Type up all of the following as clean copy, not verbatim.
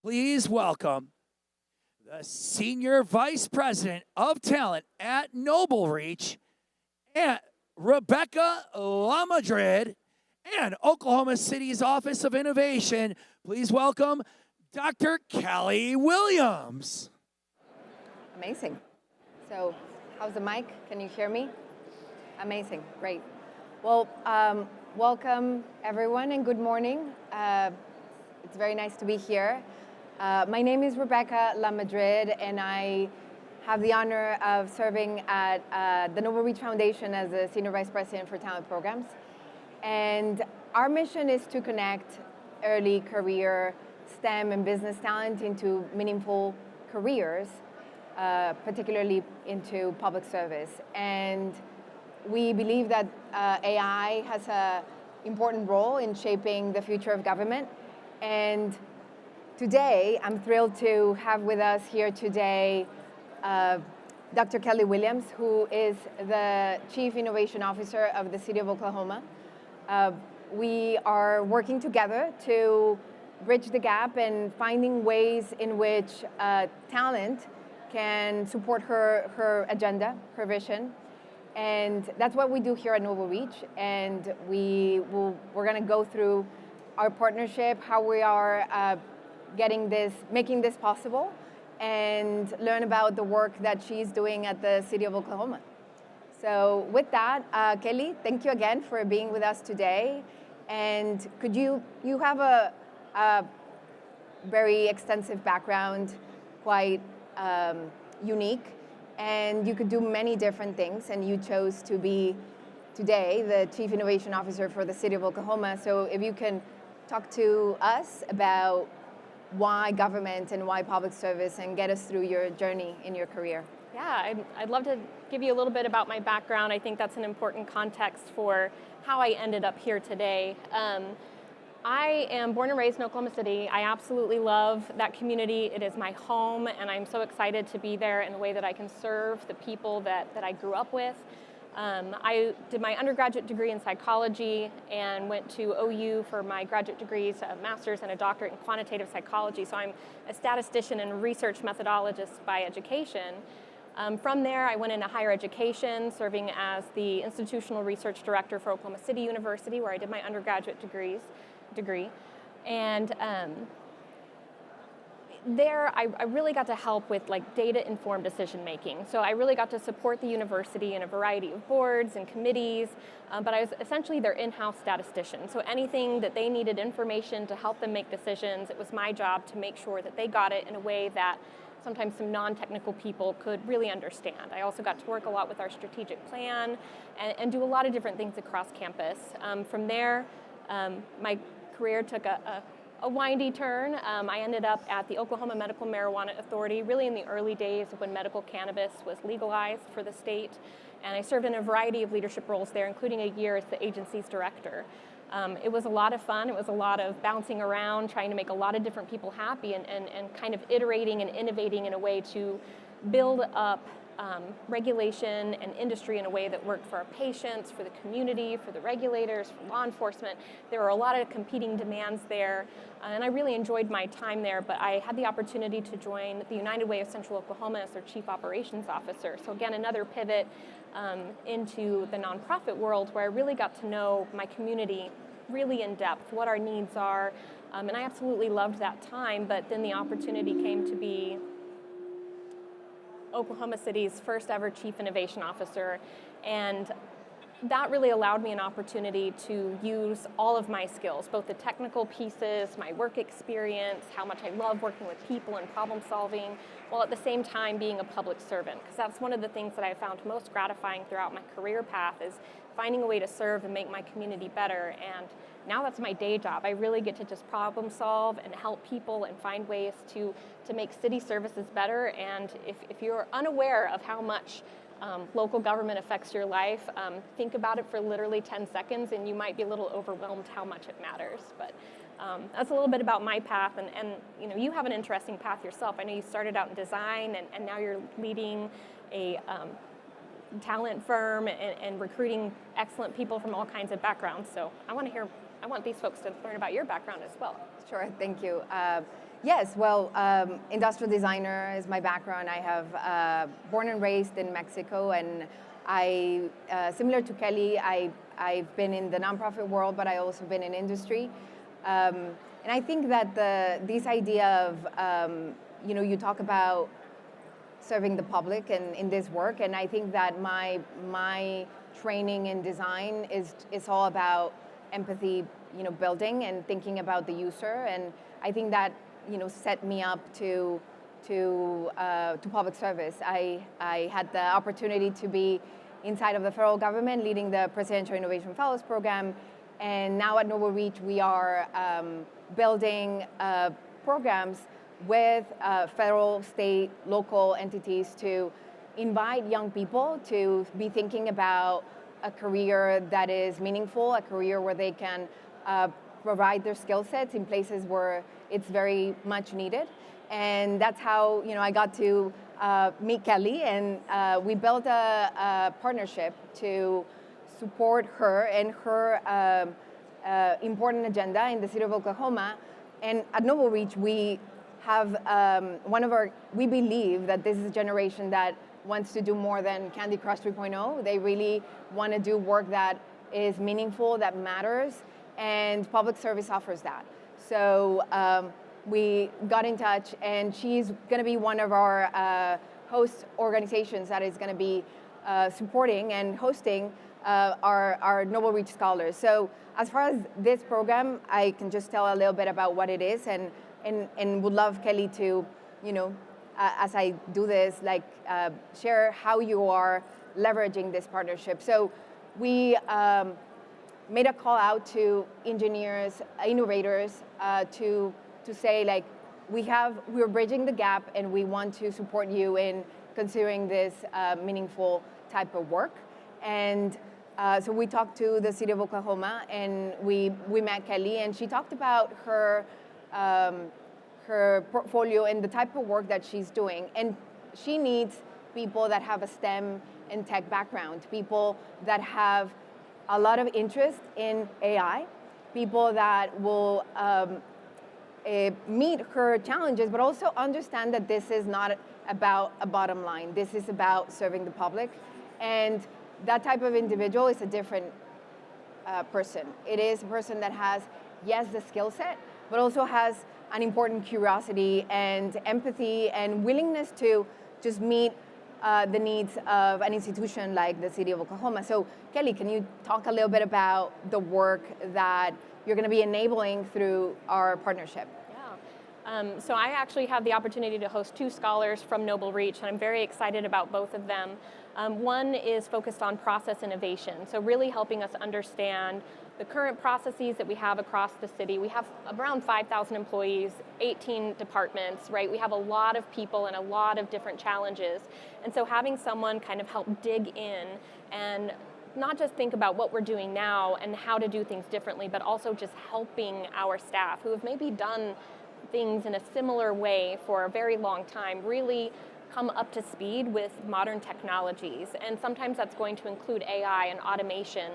Please welcome the Senior Vice President of Talent at NobleReach, and Rebeca Lamadrid, and Oklahoma City's Office of Innovation. Please welcome Dr. Kelly Williams. Amazing. So, how's the mic? Can you hear me? Amazing. Great. Well, welcome everyone and good morning. It's very nice to be here. My name is Rebeca Lamadrid, and I have the honor of serving at the NobleReach Foundation as the Senior Vice President for Talent Programs. And our mission is to connect early career STEM and business talent into meaningful careers, particularly into public service. And we believe that AI has an important role in shaping the future of government. And today, I'm thrilled to have with us here today Dr. Kelly Williams, who is the Chief Innovation Officer of the City of Oklahoma. We are working together to bridge the gap and finding ways in which talent can support her agenda, her vision. And that's what we do here at NobleReach. And we're going to go through our partnership, how we are making this possible, and learn about the work that she's doing at the City of Oklahoma. So with that, Kelly, thank you again for being with us today. And could you have a very extensive background, quite unique, and you could do many different things, and you chose to be today the Chief Innovation Officer for the City of Oklahoma. So if you can talk to us about why government and why public service, and get us through your journey in your career. Yeah, I'd love to give you a little bit about my background. I think that's an important context for how I ended up here today. I am born and raised in Oklahoma City. I absolutely love that community. It is my home, and I'm so excited to be there in a way that I can serve the people that I grew up with. I did my undergraduate degree in psychology and went to OU for my graduate degrees, a master's and a doctorate in quantitative psychology. So I'm a statistician and research methodologist by education. From there, I went into higher education, serving as the institutional research director for Oklahoma City University, where I did my undergraduate degree. And there, I really got to help with data-informed decision-making. So I really got to support the university in a variety of boards and committees, but I was essentially their in-house statistician. So anything that they needed information to help them make decisions, it was my job to make sure that they got it in a way that sometimes some non-technical people could really understand. I also got to work a lot with our strategic plan and do a lot of different things across campus. From there, my career took a windy turn. I ended up at the Oklahoma Medical Marijuana Authority, really in the early days of when medical cannabis was legalized for the state. And I served in a variety of leadership roles there, including a year as the agency's director. It was a lot of fun. It was a lot of bouncing around, trying to make a lot of different people happy, and kind of iterating and innovating in a way to build up regulation and industry in a way that worked for our patients, for the community, for the regulators, for law enforcement. There were a lot of competing demands there, and I really enjoyed my time there, but I had the opportunity to join the United Way of Central Oklahoma as their Chief Operations Officer. So again, another pivot into the nonprofit world, where I really got to know my community really in depth, what our needs are, and I absolutely loved that time, but then the opportunity came to be Oklahoma City's first ever Chief Innovation Officer, and that really allowed me an opportunity to use all of my skills, both the technical pieces, my work experience, how much I love working with people and problem solving, while at the same time being a public servant, because that's one of the things that I found most gratifying throughout my career path, is finding a way to serve and make my community better. And now that's my day job. I really get to just problem solve and help people and find ways to make city services better. And if you're unaware of how much local government affects your life, think about it for literally 10 seconds, and you might be a little overwhelmed how much it matters. But that's a little bit about my path, and you have an interesting path yourself. I know you started out in design, and now you're leading a talent firm and recruiting excellent people from all kinds of backgrounds. So I want these folks to learn about your background as well. Sure, thank you. Yes, well, industrial designer is my background. I have born and raised in Mexico, and I, similar to Kelly, I've been in the nonprofit world, but I also been in industry. And I think that this idea of, you talk about serving the public and in this work, and I think that my training in design is all about empathy, building and thinking about the user, and I think that set me up to public service. I had the opportunity to be inside of the federal government leading the Presidential Innovation Fellows Program, and now at NobleReach we are building programs with federal, state, local entities to invite young people to be thinking about a career that is meaningful, a career where they can provide their skill sets in places where it's very much needed. And that's how I got to meet Kelly, and we built a partnership to support her and her important agenda in the city of Oklahoma. And at NobleReach, we have we believe that this is a generation that wants to do more than Candy Crush 3.0. They really want to do work that is meaningful, that matters, and public service offers that. So we got in touch, and she's going to be one of our host organizations that is going to be supporting and hosting our NobleReach scholars. So as far as this program, I can just tell a little bit about what it is, and would love Kelly to, as I do this, share how you are leveraging this partnership. So we made a call out to engineers, innovators, to say we're bridging the gap, and we want to support you in considering this meaningful type of work. And so we talked to the city of Oklahoma, and we met Kelly, and she talked about her portfolio and the type of work that she's doing. And she needs people that have a STEM and tech background, people that have a lot of interest in AI, people that will meet her challenges, but also understand that this is not about a bottom line. This is about serving the public. And that type of individual is a different person. It is a person that has, yes, the skill set, but also has an important curiosity and empathy and willingness to just meet the needs of an institution like the city of Oklahoma. So Kelly, can you talk a little bit about the work that you're going to be enabling through our partnership? Yeah. So I actually have the opportunity to host 2 scholars from NobleReach, and I'm very excited about both of them. One is focused on process innovation, so really helping us understand the current processes that we have across the city. We have around 5,000 employees, 18 departments, right? We have a lot of people and a lot of different challenges. And so having someone kind of help dig in and not just think about what we're doing now and how to do things differently, but also just helping our staff who have maybe done things in a similar way for a very long time really come up to speed with modern technologies. And sometimes that's going to include AI and automation.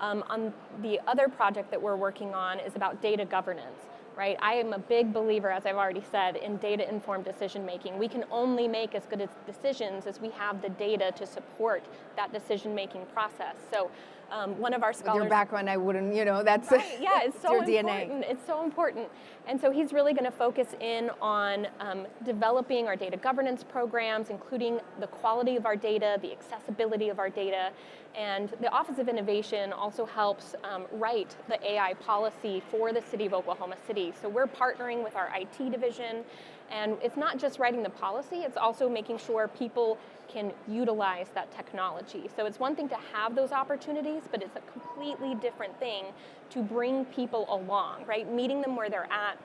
On the other project that we're working on is about data governance, right? I am a big believer, as I've already said, in data-informed decision-making. We can only make as good decisions as we have the data to support that decision-making process. So one of our scholars... With your background, I wouldn't, that's right, yeah, it's so your important. DNA. It's so important. And so he's really going to focus in on developing our data governance programs, including the quality of our data, the accessibility of our data, and the Office of Innovation also helps write the AI policy for the city of Oklahoma City. So we're partnering with our IT division, and it's not just writing the policy, it's also making sure people can utilize that technology. So it's one thing to have those opportunities, but it's a completely different thing to bring people along, right? Meeting them where they're at,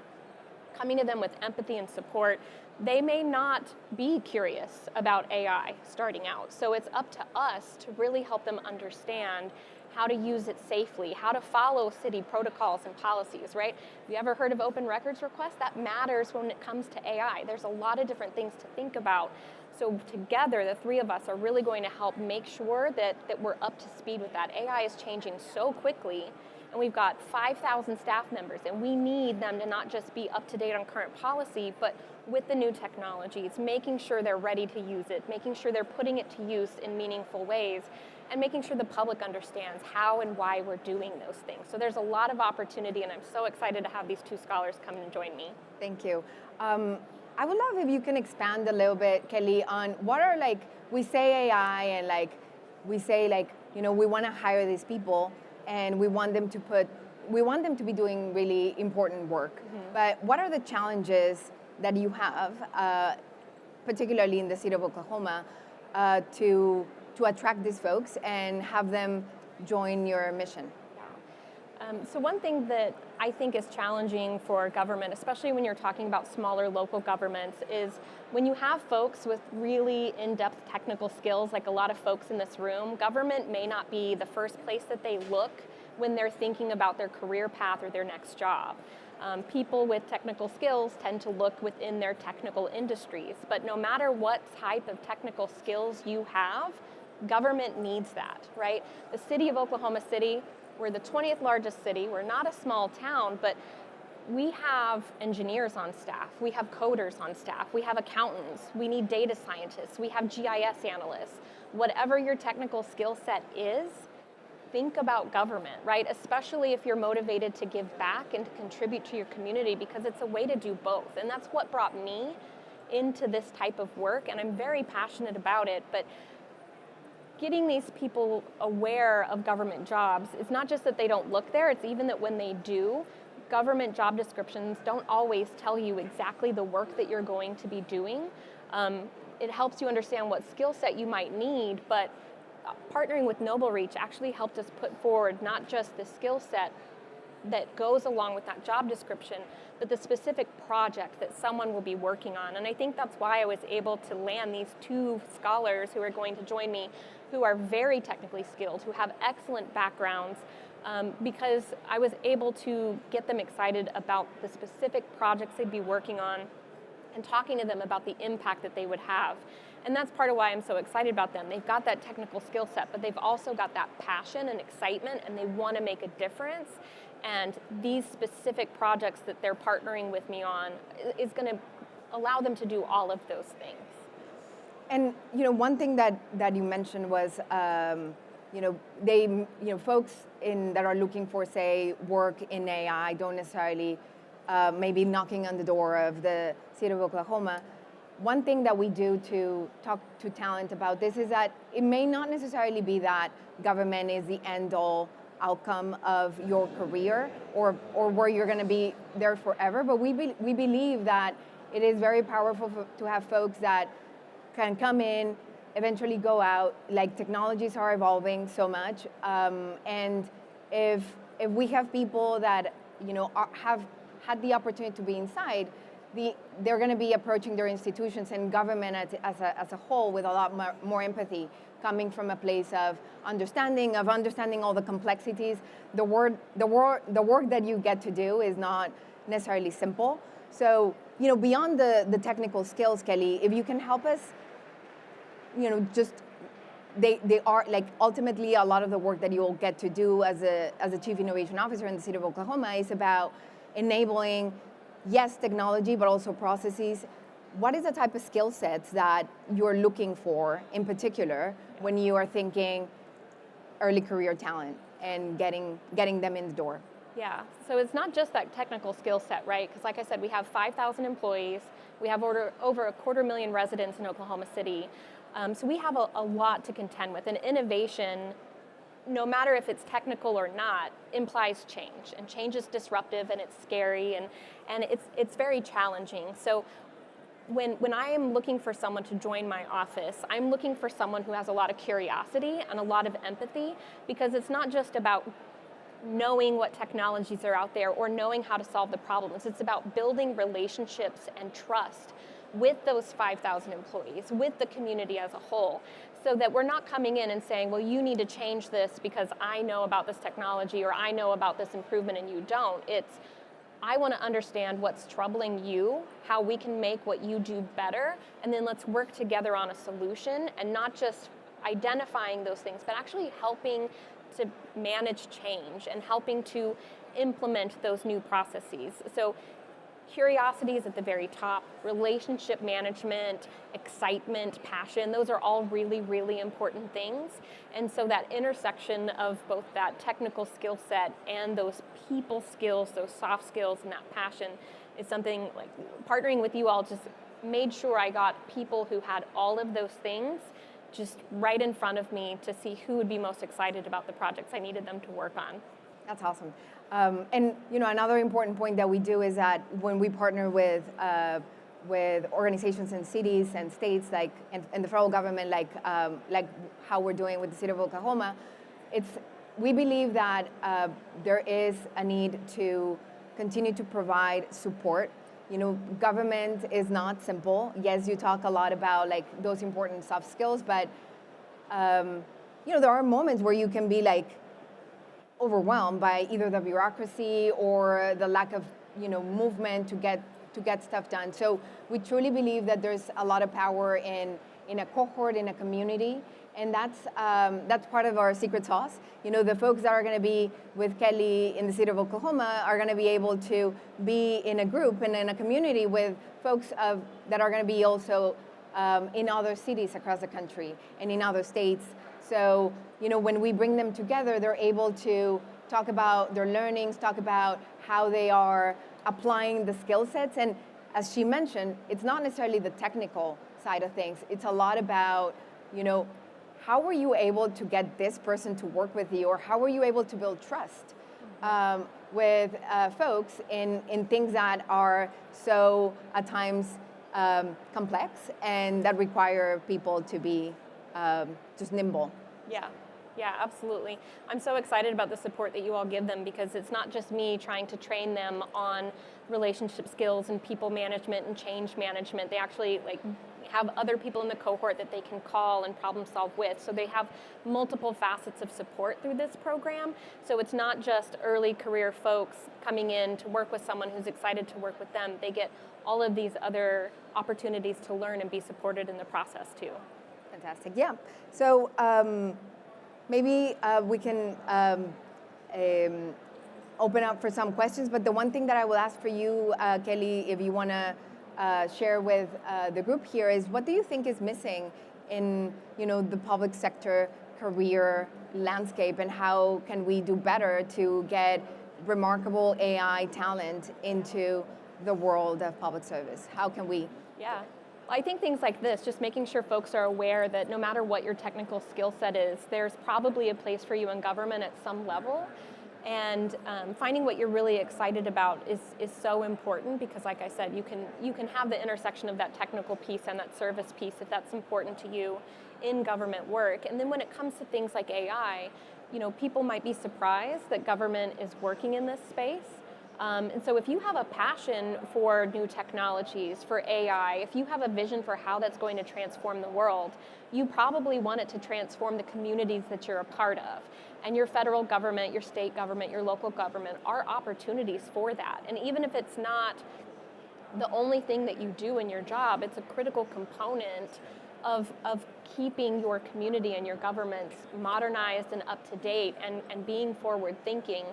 coming to them with empathy and support. They may not be curious about AI starting out, so it's up to us to really help them understand how to use it safely, how to follow city protocols and policies, right? Have you ever heard of open records requests? That matters when it comes to AI. There's a lot of different things to think about. So together, the 3 of us are really going to help make sure that we're up to speed with that. AI is changing so quickly, and we've got 5,000 staff members, and we need them to not just be up to date on current policy, but with the new technologies, making sure they're ready to use it, making sure they're putting it to use in meaningful ways, and making sure the public understands how and why we're doing those things. So there's a lot of opportunity, and I'm so excited to have these two scholars come and join me. Thank you. I would love if you can expand a little bit, Kelly, on what are, like, we say AI and we say we want to hire these people and we want them to be doing really important work. But what are the challenges that you have, particularly in the city of Oklahoma, to attract these folks and have them join your mission? So one thing that I think is challenging for government, especially when you're talking about smaller local governments, is when you have folks with really in-depth technical skills, like a lot of folks in this room, government may not be the first place that they look when they're thinking about their career path or their next job. People with technical skills tend to look within their technical industries, but no matter what type of technical skills you have, government needs that, right? The city of Oklahoma City, we're the 20th largest city. We're not a small town, but we have engineers on staff. We have coders on staff. We have accountants. We need data scientists. We have GIS analysts. Whatever your technical skill set is, think about government, right? Especially if you're motivated to give back and to contribute to your community, because it's a way to do both. And that's what brought me into this type of work, and I'm very passionate about it. But getting these people aware of government jobs is not just that they don't look there, it's even that when they do, government job descriptions don't always tell you exactly the work that you're going to be doing. It helps you understand what skill set you might need, but partnering with NobleReach actually helped us put forward not just the skill set that goes along with that job description, but the specific project that someone will be working on. And I think that's why I was able to land these two scholars who are going to join me, who are very technically skilled, who have excellent backgrounds, because I was able to get them excited about the specific projects they'd be working on and talking to them about the impact that they would have. And that's part of why I'm so excited about them. They've got that technical skill set, but they've also got that passion and excitement, and they want to make a difference. And these specific projects that they're partnering with me on is going to allow them to do all of those things. And one thing that you mentioned was, folks that are looking for, say, work in AI don't necessarily maybe knocking on the door of the city of Oklahoma. One thing that we do to talk to talent about this is that it may not necessarily be that government is the end-all outcome of your career or where you're going to be there forever, but we believe that it is very powerful to have folks that can come in, eventually go out. Like, technologies are evolving so much, and if we have people that have had the opportunity to be inside, they're going to be approaching their institutions and government as a whole with a lot more empathy, coming from a place of understanding all the complexities. The work that you get to do is not necessarily simple. So, beyond the technical skills, Kelly, if you can help us, they are, like, ultimately a lot of the work that you'll get to do as a Chief Innovation Officer in the city of Oklahoma is about enabling, yes, technology, but also processes. What is the type of skill sets that you're looking for in particular when you are thinking early career talent and getting them in the door? Yeah, so it's not just that technical skill set, right? Because like I said, we have 5,000 employees. We have over 250,000 residents in Oklahoma City. So we have a lot to contend with. And innovation, no matter if it's technical or not, implies change. And change is disruptive, and it's scary, and it's very challenging. So when I am looking for someone to join my office, I'm looking for someone who has a lot of curiosity and a lot of empathy, because it's not just about knowing what technologies are out there or knowing how to solve the problems. It's about building relationships and trust with those 5,000 employees, with the community as a whole, so that we're not coming in and saying, well, you need to change this because I know about this technology or I know about this improvement and you don't. It's, I want to understand what's troubling you, how we can make what you do better, and then let's work together on a solution, and not just identifying those things, but actually helping to manage change and helping to implement those new processes. So curiosity is at the very top, relationship management, excitement, passion, those are all really, really important things. And so that intersection of both that technical skill set and those people skills, those soft skills and that passion is something like partnering with you all just made sure I got people who had all of those things just right in front of me to see who would be most excited about the projects I needed them to work on. That's awesome. And another important point that we do is that when we partner with organizations in cities and states, like and the federal government, like how we're doing with the city of Oklahoma, we believe that there is a need to continue to provide support. Government is not simple. Yes, you talk a lot about like those important soft skills, but there are moments where you can be like overwhelmed by either the bureaucracy or the lack of movement to get stuff done. So we truly believe that there's a lot of power in a cohort, in a community, and that's part of our secret sauce. The folks that are going to be with Kelly in the city of Oklahoma are going to be able to be in a group and in a community with folks that are going to be also in other cities across the country and in other states. So, when we bring them together, they're able to talk about their learnings, talk about how they are applying the skill sets. And as she mentioned, it's not necessarily the technical side of things. It's a lot about, how were you able to get this person to work with you, or how were you able to build trust with folks in things that are so, at times, complex and that require people to be just nimble. Yeah, absolutely. I'm so excited about the support that you all give them, because it's not just me trying to train them on relationship skills and people management and change management. They actually have other people in the cohort that they can call and problem solve with. So they have multiple facets of support through this program. So it's not just early career folks coming in to work with someone who's excited to work with them. They get all of these other opportunities to learn and be supported in the process too. Fantastic. Yeah. So maybe we can open up for some questions. But the one thing that I will ask for you, Kelly, if you want to share with the group here, is what do you think is missing in the public sector career landscape, and how can we do better to get remarkable AI talent into the world of public service? How can we? Yeah. I think things like this, just making sure folks are aware that no matter what your technical skill set is, there's probably a place for you in government at some level. And finding what you're really excited about is so important, because like I said, you can have the intersection of that technical piece and that service piece if that's important to you in government work. And then when it comes to things like AI, people might be surprised that government is working in this space. And so if you have a passion for new technologies, for AI, if you have a vision for how that's going to transform the world, you probably want it to transform the communities that you're a part of. And your federal government, your state government, your local government are opportunities for that. And even if it's not the only thing that you do in your job, it's a critical component of keeping your community and your governments modernized and up to date and being forward thinking.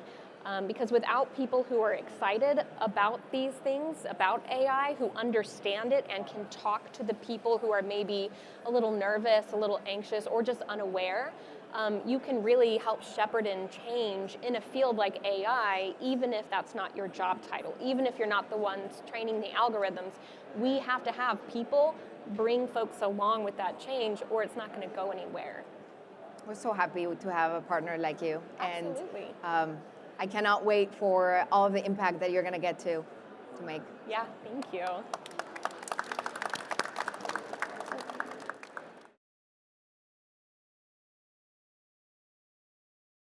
Because without people who are excited about these things, about AI, who understand it and can talk to the people who are maybe a little nervous, a little anxious, or just unaware, you can really help shepherd in change in a field like AI, even if that's not your job title, even if you're not the ones training the algorithms. We have to have people bring folks along with that change, or it's not going to go anywhere. We're so happy to have a partner like you. Absolutely. And I cannot wait for all of the impact that you're going to get to make. Yeah, thank you.